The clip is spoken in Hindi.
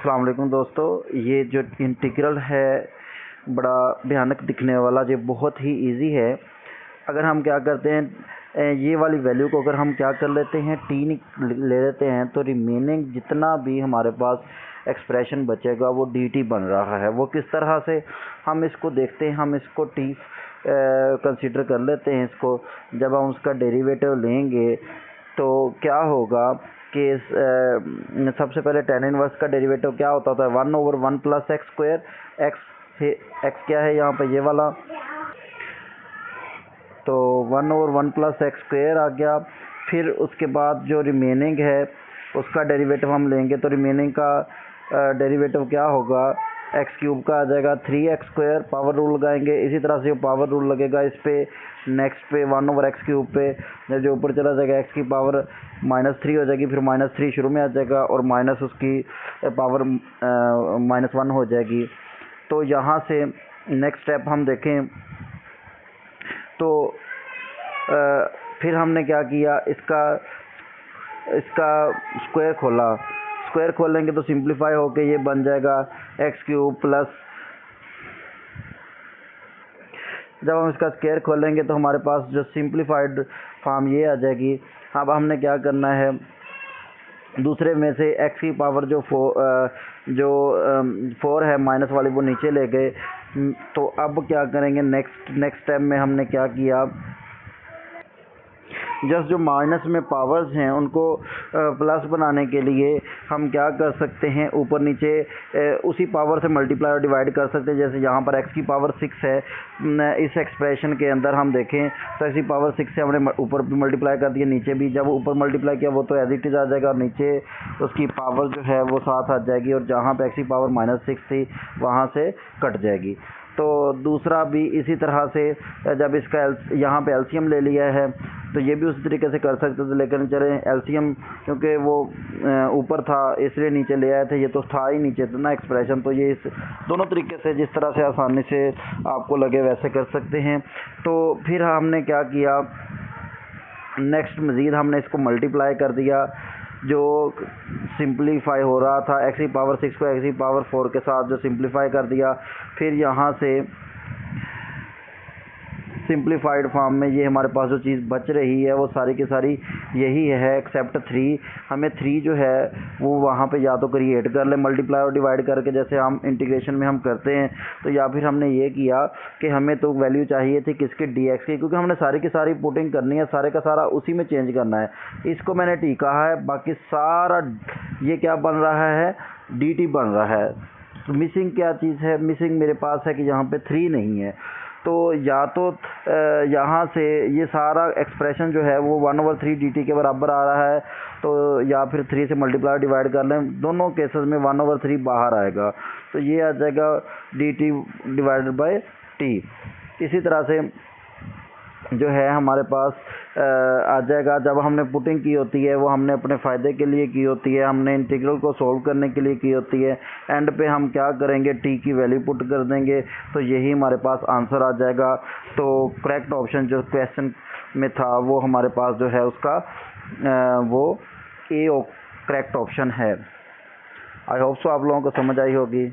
अस्सलाम वालेकुम दोस्तों, ये जो इंटीग्रल है बड़ा भयानक दिखने वाला, ये बहुत ही इजी है। अगर हम क्या करते हैं, ये वाली वैल्यू को अगर हम क्या कर लेते हैं, टी ले लेते हैं, तो रिमेनिंग जितना भी हमारे पास एक्सप्रेशन बचेगा वो डी टी बन रहा है। वो किस तरह से हम इसको देखते हैं, हम इसको टी कंसीडर कर लेते हैं। इसको जब हम उसका डेरिवेटिव लेंगे तो क्या होगा कि सबसे पहले tan इनवर्स का डेरिवेटिव क्या होता था, 1/1 + x²। x क्या है यहाँ पे, ये वाला, तो 1/1 + x² आ गया। फिर उसके बाद जो रिमेनिंग है उसका डेरिवेटिव हम लेंगे, तो रिमेनिंग का डेरिवेटिव क्या होगा, x³ का आ जाएगा 3x²। पावर रूल लगाएंगे, इसी तरह से पावर रूल लगेगा इस पे, नेक्स्ट पे 1/x³ पे जो ऊपर चला जाएगा x की पावर -3 हो जाएगी, फिर -3 शुरू में आ जाएगा और माइनस उसकी पावर -1 हो जाएगी। तो यहाँ से नेक्स्ट स्टेप हम देखें तो फिर हमने क्या किया, इसका स्क्वायर खोला। स्क्वायर खोलेंगे तो सिंप्लीफाई होके ये बन जाएगा x³ प्लस, जब हम इसका स्क्वायर खोलेंगे तो हमारे पास जो सिंप्लीफाइड फॉर्म ये आ जाएगी। अब हमने क्या करना है, दूसरे में से x की पावर जो 4 है माइनस वाली, वो नीचे ले गए। तो अब क्या करेंगे, नेक्स्ट स्टेप में हमने क्या किया, जस्ट जो माइनस में पावर्स हैं उनको प्लस बनाने के लिए हम क्या कर सकते हैं, ऊपर नीचे उसी पावर से मल्टीप्लाई और डिवाइड कर सकते हैं। जैसे यहाँ पर x की पावर 6 है, इस एक्सप्रेशन के अंदर हम देखें तो x की पावर 6 से हमने ऊपर भी मल्टीप्लाई कर दिया, नीचे भी। जब ऊपर मल्टीप्लाई किया वो तो एज इट इज आ जाएगा, और नीचे उसकी पावर जो है वो साथ आ जाएगी, और जहाँ पर x की पावर -6 थी वहाँ से कट जाएगी। तो दूसरा भी इसी तरह से, जब इसका यहाँ पे एलसीएम ले लिया है तो ये भी उसी तरीके से कर सकते थे, लेकिन चले एलसीएम क्योंकि वो ऊपर था इसलिए नीचे ले आए थे, ये तो था ही नीचे था ना एक्सप्रेशन। तो ये इस दोनों तरीके से जिस तरह से आसानी से आपको लगे वैसे कर सकते हैं। तो फिर हमने क्या किया, नेक्स्ट मज़ीद हमने इसको मल्टीप्लाई कर दिया, जो सिंप्लीफाई हो रहा था x की पावर 6 को x की पावर 4 के साथ जो सिंप्लीफाई कर दिया। फिर यहाँ से सिंप्लीफाइड फॉर्म में ये हमारे पास जो चीज़ बच रही है वो सारी की सारी यही है, एक्सेप्ट 3। हमें 3 जो है वो वहाँ पे या तो क्रिएट कर ले मल्टीप्लाई और डिवाइड करके, जैसे हम इंटीग्रेशन में हम करते हैं। तो या फिर हमने ये किया कि हमें तो वैल्यू चाहिए थी किसकी, dx की, क्योंकि हमने सारी की सारी पुटिंग करनी है, सारे का सारा उसी में चेंज करना है। इसको मैंने t कहा है, बाकी सारा ये क्या बन रहा है, dt बन रहा है। तो मिसिंग क्या चीज़ है, मिसिंग मेरे पास है कि यहाँ पे 3 नहीं है। तो या तो यहाँ से ये सारा एक्सप्रेशन जो है वो 1/3 dt के बराबर आ रहा है, तो या फिर 3 से मल्टीप्लाई डिवाइड कर लें, दोनों केसेस में 1/3 बाहर आएगा, तो ये आ जाएगा dt/t। इसी तरह से जो है हमारे पास आ जाएगा, जब हमने पुटिंग की होती है वो हमने अपने फ़ायदे के लिए की होती है, हमने इंटीग्रल को सोल्व करने के लिए की होती है। एंड पे हम क्या करेंगे, t की वैल्यू पुट कर देंगे, तो यही हमारे पास आंसर आ जाएगा। तो करेक्ट ऑप्शन जो क्वेश्चन में था वो हमारे पास जो है उसका वो ए करेक्ट ऑप्शन है। आई होप सो आप लोगों को समझ आई होगी।